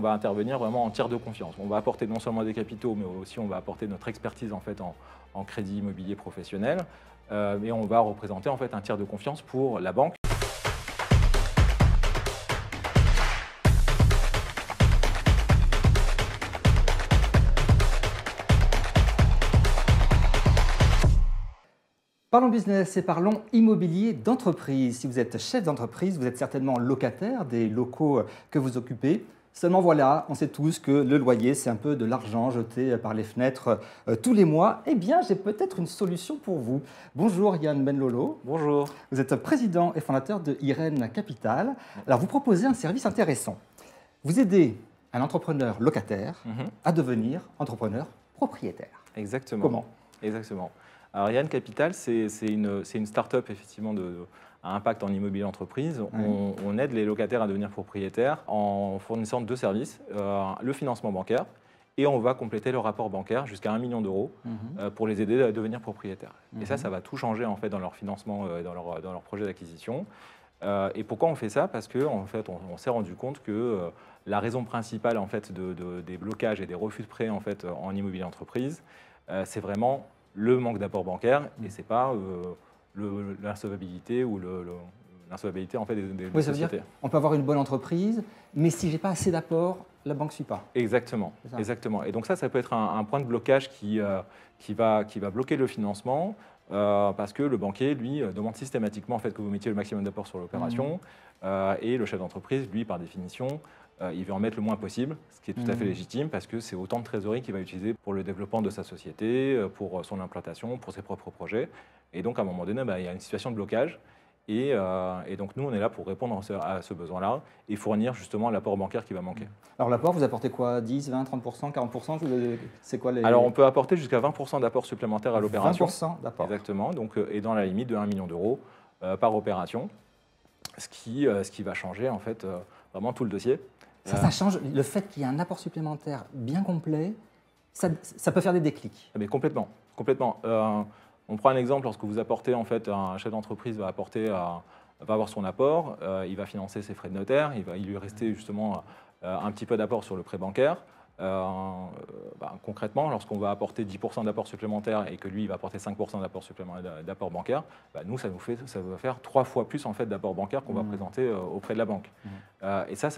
va intervenir vraiment en tiers de confiance. On va apporter non seulement des capitaux, mais aussi on va apporter notre expertise en fait en crédit immobilier professionnel. Et on va représenter en fait un tiers de confiance pour la banque. Parlons business et parlons immobilier d'entreprise. Si vous êtes chef d'entreprise, vous êtes certainement locataire des locaux que vous occupez. Seulement voilà, on sait tous que le loyer, c'est un peu de l'argent jeté par les fenêtres tous les mois. Eh bien, j'ai peut-être une solution pour vous. Bonjour Yann Benlolo. Bonjour. Vous êtes président et fondateur de Irène Capital. Alors, vous proposez un service intéressant. Vous aidez un entrepreneur locataire à devenir entrepreneur propriétaire. Exactement. Comment? Exactement. Alors, Irène Capital, c'est une start-up effectivement à impact en immobilier d'entreprise. On aide les locataires à devenir propriétaires en fournissant deux services, le financement bancaire, et on va compléter le rapport bancaire jusqu'à 1 million d'euros pour les aider à devenir propriétaires. Et ça va tout changer en fait dans leur financement, dans leur projet d'acquisition. Et pourquoi on fait ça? Parce qu'en fait, on s'est rendu compte que la raison principale en fait, des blocages et des refus de prêts en, fait, en immobilier d'entreprise, c'est vraiment le manque d'apport bancaire et ce n'est pas l'insolvabilité ou l'insolvabilité en fait, des oui, ça veut sociétés. dire on peut avoir une bonne entreprise, mais si je n'ai pas assez d'apport, la banque ne suit pas. Exactement, exactement. Et donc ça peut être un point de blocage qui va bloquer le financement parce que le banquier, lui, demande systématiquement en fait, que vous mettiez le maximum d'apport sur l'opération et le chef d'entreprise, lui, par définition, il veut en mettre le moins possible, ce qui est tout à fait légitime parce que c'est autant de trésorerie qu'il va utiliser pour le développement de sa société, pour son implantation, pour ses propres projets. Et donc, à un moment donné, il y a une situation de blocage. Et donc, nous, on est là pour répondre à ce besoin-là et fournir justement l'apport bancaire qui va manquer. Alors, l'apport, vous apportez quoi? 10, 20, 30%, 40%? C'est quoi les... Alors, on peut apporter jusqu'à 20% d'apport supplémentaire à l'opération. 20% d'apport. Exactement. Donc, et dans la limite de 1 million d'euros par opération, ce qui va changer, en fait, vraiment tout le dossier. Ça change. Le fait qu'il y ait un apport supplémentaire bien complet, ça peut faire des déclics. Mais complètement, complètement. On prend un exemple, lorsque vous apportez, en fait, un chef d'entreprise va avoir son apport, il va financer ses frais de notaire, il lui rester justement un petit peu d'apport sur le prêt bancaire. Concrètement, lorsqu'on va apporter 10% d'apport supplémentaire et que lui, il va apporter 5% d'apport bancaire, nous, ça va faire 3 fois plus en fait, d'apport bancaire qu'on va présenter auprès de la banque. Et ça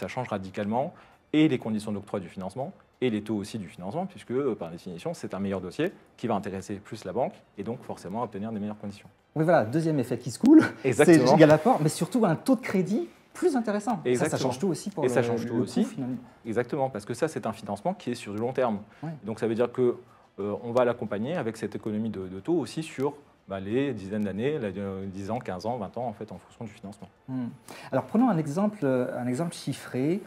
change radicalement et les conditions d'octroi du financement et les taux aussi du financement, puisque par définition, c'est un meilleur dossier qui va intéresser plus la banque et donc forcément obtenir des meilleures conditions. Oui, voilà, deuxième effet qui se coule, c'est l'égal apport, mais surtout un taux de crédit plus intéressant. Et ça change tout aussi pour le coût, finalement. Exactement, parce que ça, c'est un financement qui est sur du long terme. Ouais. Donc ça veut dire qu'on va l'accompagner avec cette économie de taux aussi sur les dizaines d'années, 10 ans, 15 ans, 20 ans, en fait, en fonction du financement. Alors prenons un exemple chiffré.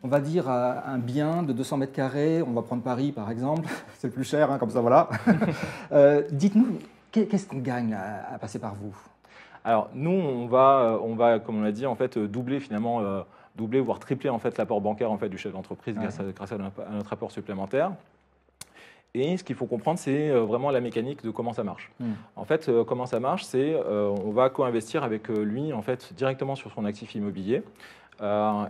On va dire un bien de 200 mètres carrés, on va prendre Paris par exemple, c'est le plus cher, comme ça voilà. Dites-nous, qu'est-ce qu'on gagne à passer par vous? Alors nous, on va, comme on l'a dit, en fait, doubler finalement, voire tripler en fait l'apport bancaire en fait du chef d'entreprise grâce à notre apport supplémentaire. Et ce qu'il faut comprendre, c'est vraiment la mécanique de comment ça marche. En fait, comment ça marche, c'est on va co-investir avec lui en fait directement sur son actif immobilier.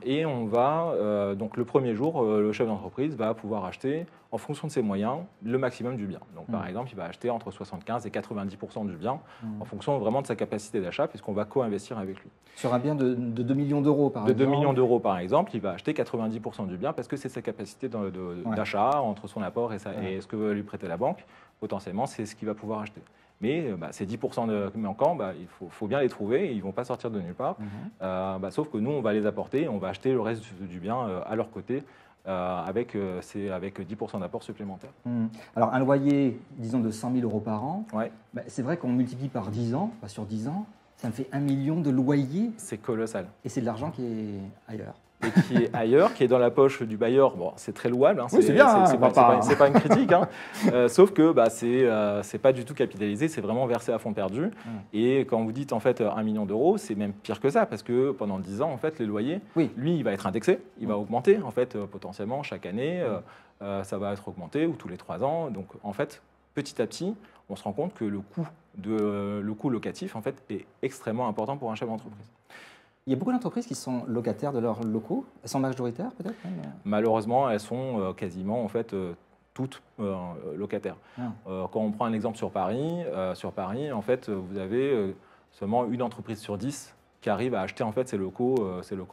Et on va, donc le premier jour, le chef d'entreprise va pouvoir acheter, en fonction de ses moyens, le maximum du bien. Donc par exemple, il va acheter entre 75 et 90% du bien, en fonction vraiment de sa capacité d'achat, puisqu'on va co-investir avec lui. Sur un bien de 2 millions d'euros, par exemple? De 2 millions d'euros, par exemple, il va acheter 90% du bien, parce que c'est sa capacité d'achat, entre son apport et ce que va lui prêter la banque. Potentiellement, c'est ce qu'il va pouvoir acheter. Mais ces 10% de manquants, il faut bien les trouver, et ils ne vont pas sortir de nulle part. Sauf que nous, on va les apporter, et on va acheter le reste du bien à leur côté, avec 10% d'apport supplémentaire. Alors un loyer, disons, de 100 000 euros par an, c'est vrai qu'on multiplie par 10 ans, sur 10 ans, ça me fait 1 million de loyers. C'est colossal. Et c'est de l'argent qui est ailleurs. Et qui est ailleurs, qui est dans la poche du bailleur. Bon, c'est très louable, oui, c'est bien, c'est pas une critique, sauf que c'est pas du tout capitalisé, c'est vraiment versé à fond perdu. Et quand vous dites en fait 1 million d'euros, c'est même pire que ça, parce que pendant 10 ans, en fait, les loyers, lui, il va être indexé, il va augmenter en fait potentiellement chaque année, ça va être augmenté ou tous les 3 ans. Donc en fait, petit à petit, on se rend compte que le coût locatif en fait est extrêmement important pour un chef d'entreprise. Il y a beaucoup d'entreprises qui sont locataires de leurs locaux. Elles sont majoritaires peut-être même. Malheureusement, elles sont quasiment en fait toutes locataires. Ah. Quand on prend un exemple sur Paris, en fait, vous avez seulement une entreprise sur 10 qui arrive à acheter en fait ses locaux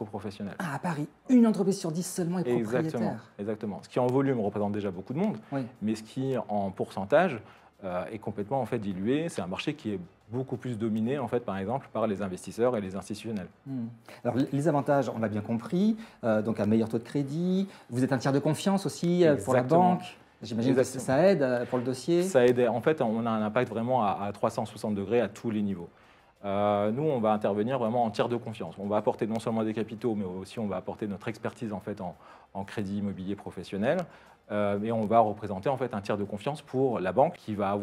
professionnels. Ah, à Paris, une entreprise sur 10 seulement est Exactement, propriétaire. exactement. Ce qui en volume représente déjà beaucoup de monde, Oui. mais ce qui en pourcentage est complètement en fait dilué. C'est un marché qui est beaucoup plus dominé en fait, par exemple, par les investisseurs et les institutionnels. Alors, les avantages, on l'a bien compris, donc un meilleur taux de crédit. Vous êtes un tiers de confiance aussi pour la Exactement. banque. J'imagine que ça aide pour le dossier. Ça aide. En fait, on a un impact vraiment à 360 degrés à tous les niveaux. Nous, on va intervenir vraiment en tiers de confiance. On va apporter non seulement des capitaux, mais aussi on va apporter notre expertise en fait en crédit immobilier professionnel. Et on va représenter en fait un tiers de confiance pour la banque qui va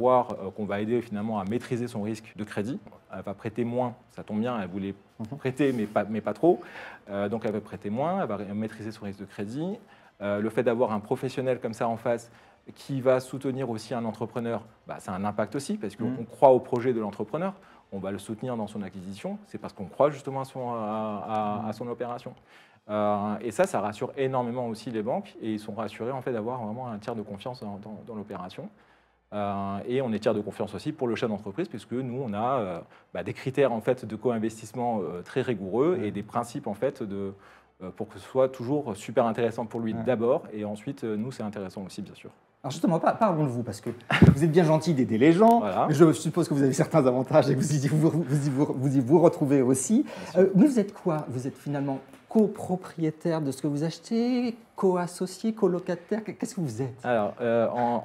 qu'on va aider finalement à maîtriser son risque de crédit. Elle va prêter moins, ça tombe bien, elle voulait prêter mais pas trop. Donc elle va prêter moins, elle va maîtriser son risque de crédit. Le fait d'avoir un professionnel comme ça en face qui va soutenir aussi un entrepreneur, c'est un impact aussi parce qu'on croit au projet de l'entrepreneur. On va le soutenir dans son acquisition, c'est parce qu'on croit justement à son opération. Et ça rassure énormément aussi les banques et ils sont rassurés en fait d'avoir vraiment un tiers de confiance dans l'opération. Et on est tiers de confiance aussi pour le chef d'entreprise puisque nous on a des critères en fait de co-investissement très rigoureux et des principes en fait pour que ce soit toujours super intéressant pour lui d'abord et ensuite nous c'est intéressant aussi bien sûr. Alors justement, parlons de vous, parce que vous êtes bien gentil d'aider les gens. Voilà. Je suppose que vous avez certains avantages et que vous y retrouvez aussi. Mais vous êtes quoi? Vous êtes finalement copropriétaire de ce que vous achetez, co-associé, colocataire? Qu'est-ce que vous êtes? Alors,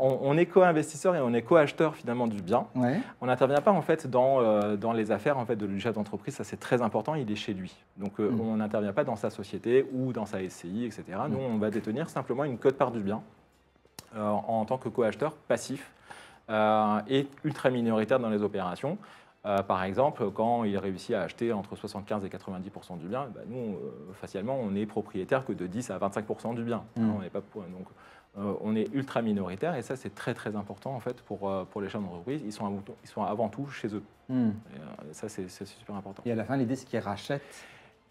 on est co-investisseur et on est co-acheteur finalement du bien. Ouais. On n'intervient pas en fait dans les affaires en fait du chef d'entreprise, ça c'est très important, il est chez lui. Donc on n'intervient pas dans sa société ou dans sa SCI, etc. Nous, on va détenir simplement une quote-part du bien. En tant que co-acheteur passif et ultra minoritaire dans les opérations. Par exemple, quand il réussit à acheter entre 75 et 90% du bien, nous, facialement, on est propriétaire que de 10 à 25% du bien. On n'est pas, donc, on est ultra minoritaire et ça, c'est très très important en fait pour les chefs d'entreprise. Ils sont avant tout chez eux. Et, ça, c'est super important. Et à la fin, l'idée, c'est qu'ils rachètent.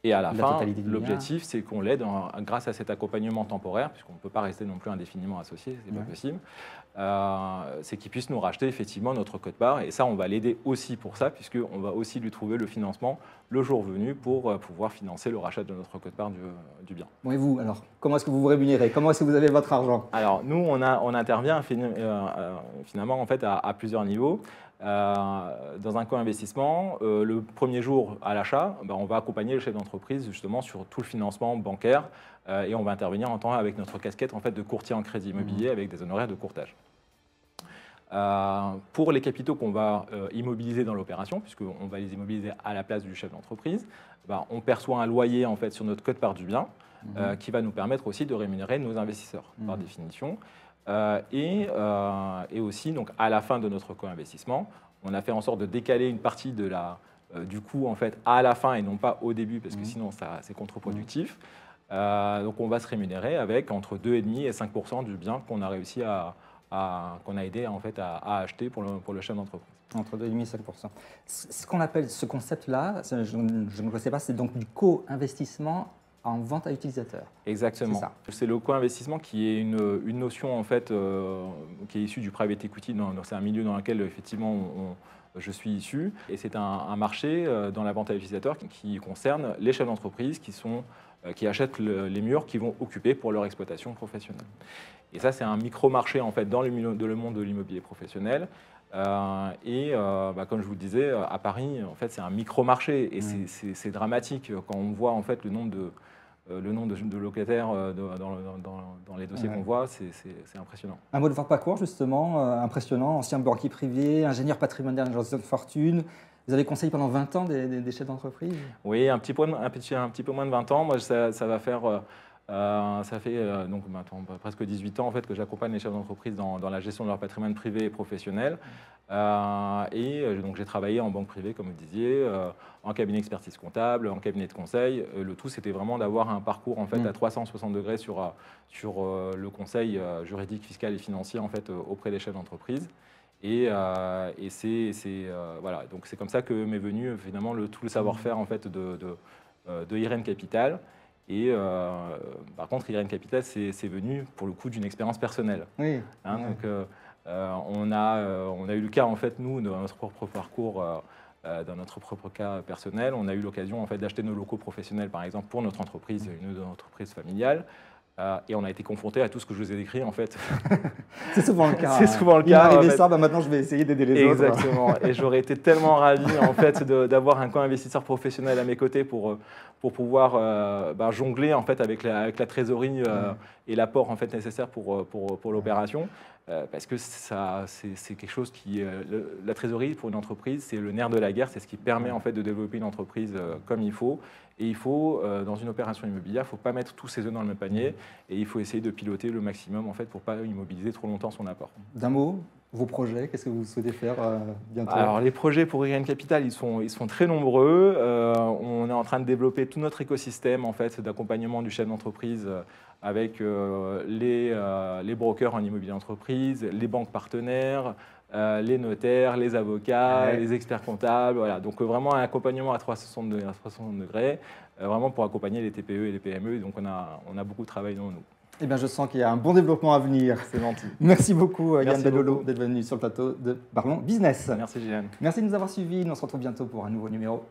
Et à la fin, l'objectif, c'est qu'on l'aide grâce à cet accompagnement temporaire, puisqu'on ne peut pas rester non plus indéfiniment associé, c'est pas possible, c'est qu'il puisse nous racheter effectivement notre quote-part. Et ça, on va l'aider aussi pour ça, puisqu'on va aussi lui trouver le financement le jour venu pour pouvoir financer le rachat de notre quote-part du bien. Bon, et vous, alors, comment est-ce que vous vous rémunérez? Comment est-ce que vous avez votre argent? Alors, nous, on intervient finalement en fait, à plusieurs niveaux. Dans un co-investissement, le premier jour à l'achat, on va accompagner le chef d'entreprise justement sur tout le financement bancaire et on va intervenir en temps avec notre casquette en fait, de courtier en crédit immobilier avec des honoraires de courtage. Pour les capitaux qu'on va immobiliser dans l'opération, puisqu'on va les immobiliser à la place du chef d'entreprise, on perçoit un loyer en fait, sur notre quote-part du bien qui va nous permettre aussi de rémunérer nos investisseurs par définition. Et aussi, donc, à la fin de notre co-investissement, on a fait en sorte de décaler une partie du coût en fait, à la fin et non pas au début, parce que sinon c'est contre-productif. Donc on va se rémunérer avec entre 2,5 et 5% du bien qu'on a réussi qu'on a aidé en fait, à acheter pour le chef d'entreprise. Entre 2,5 et 5%. Ce qu'on appelle ce concept-là, je ne le sais pas, c'est donc du co-investissement en vente à utilisateur. Exactement. C'est le co-investissement qui est une notion en fait, qui est issue du private equity. C'est un milieu dans lequel effectivement je suis issu. Et c'est un marché dans la vente à utilisateur qui concerne les chefs d'entreprise qui achètent les murs qu'ils vont occuper pour leur exploitation professionnelle. Et ça, c'est un micro-marché en fait, dans le monde de l'immobilier professionnel. Comme je vous le disais, à Paris, en fait, c'est un micro-marché et c'est dramatique quand on voit en fait, le nombre de locataires dans les dossiers qu'on voit, c'est impressionnant. Un mot de votre parcours, justement, impressionnant, ancien banquier privé, ingénieur patrimonial, gestion de fortune. Vous avez conseillé pendant 20 ans des chefs d'entreprise? Oui, un petit peu moins de 20 ans. Moi, ça va faire... ça fait donc maintenant presque 18 ans en fait, que j'accompagne les chefs d'entreprise dans la gestion de leur patrimoine privé et professionnel. Donc j'ai travaillé en banque privée, comme vous disiez, en cabinet expertise comptable, en cabinet de conseil. Le tout, c'était vraiment d'avoir un parcours en fait, à 360 degrés sur le conseil juridique, fiscal et financier en fait, auprès des chefs d'entreprise. Voilà. Donc c'est comme ça que m'est venu finalement tout le savoir-faire en fait, de Irene Capital. Et par contre, Irene Capital, c'est venu pour le coup d'une expérience personnelle. Oui. Hein, donc, on a eu le cas, en fait, nous, dans notre propre parcours, dans notre propre cas personnel, on a eu l'occasion en fait, d'acheter nos locaux professionnels, par exemple, pour notre entreprise, une entreprise familiale. Et on a été confronté à tout ce que je vous ai décrit, en fait. C'est souvent le cas. C'est souvent le Il cas. m'est arrivé En fait. ça, maintenant je vais essayer d'aider les autres. Exactement. Et j'aurais été tellement ravi en fait d'avoir un co-investisseur professionnel à mes côtés pour pouvoir jongler en fait avec la trésorerie et l'apport en fait nécessaire pour l'opération. Parce que c'est quelque chose qui la trésorerie pour une entreprise, c'est le nerf de la guerre, c'est ce qui permet en fait de développer une entreprise comme il faut. Et il faut, dans une opération immobilière, il ne faut pas mettre tous ses œufs dans le même panier et il faut essayer de piloter le maximum en fait, pour ne pas immobiliser trop longtemps son apport. D'un mot, vos projets, qu'est-ce que vous souhaitez faire bientôt? Alors les projets pour Irene Capital, ils sont très nombreux. On est en train de développer tout notre écosystème en fait, d'accompagnement du chef d'entreprise avec les brokers en immobilier d'entreprise, les banques partenaires, les notaires, les avocats, les experts comptables. Voilà. Donc vraiment un accompagnement à 360 degrés, vraiment pour accompagner les TPE et les PME. Donc on a beaucoup de travail devant nous. Eh bien, je sens qu'il y a un bon développement à venir. C'est gentil. Merci beaucoup, Yann Merci Bellolo, beaucoup d'être venu sur le plateau de Parlons Business. Merci, Gilles. Merci de nous avoir suivis. On se retrouve bientôt pour un nouveau numéro.